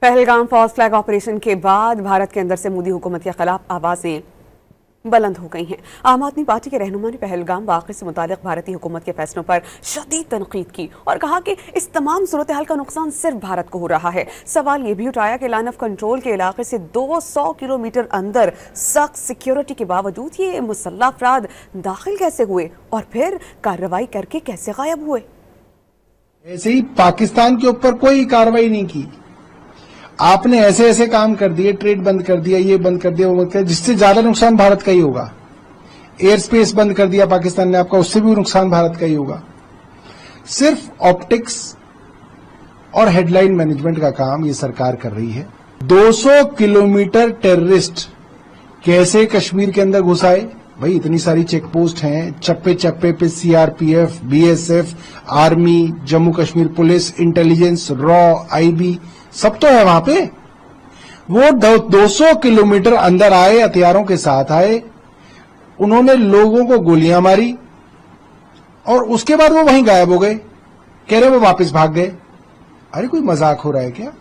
Pahalgam false flag operation के बाद भारत के अंदर से मोदी हुकूमत के खिलाफ आवाजें बुलंद हो गई हैं। आम आदमी पार्टी के रहनुमा ने पहलगाम वाक़े से मुतालिक भारतीय हुकूमत के फैसलों पर शदीद तनकीद की और कहा कि इस तमाम सूरत हाल का नुकसान सिर्फ भारत को हो रहा है। सवाल ये भी उठाया कि लाइन ऑफ कंट्रोल के इलाके से 200 किलोमीटर अंदर सख्त सिक्योरिटी के बावजूद ये मुसल्लह अफराद दाखिल कैसे हुए और फिर कार्रवाई करके कैसे गायब हुए। ऐसे ही पाकिस्तान के ऊपर कोई कार्रवाई नहीं की। आपने ऐसे ऐसे काम कर दिए, ट्रेड बंद कर दिया, ये बंद कर दिया, वो बंद कर दिया, जिससे ज्यादा नुकसान भारत का ही होगा। एयर स्पेस बंद कर दिया पाकिस्तान ने आपका, उससे भी नुकसान भारत का ही होगा। सिर्फ ऑप्टिक्स और हेडलाइन मैनेजमेंट का काम ये सरकार कर रही है। 200 किलोमीटर टेररिस्ट कैसे कश्मीर के अंदर घुसाए? भाई इतनी सारी चेक पोस्ट हैं, चप्पे चप्पे पे CRPF, BSF, army, Jammu Kashmir police, intelligence, raw, IB सब तो है वहां पे। वो 200 किलोमीटर अंदर आए, हथियारों के साथ आए, उन्होंने लोगों को गोलियां मारी और उसके बाद वो वहीं गायब हो गए। कह रहे वो वापस भाग गए। अरे कोई मजाक हो रहा है क्या?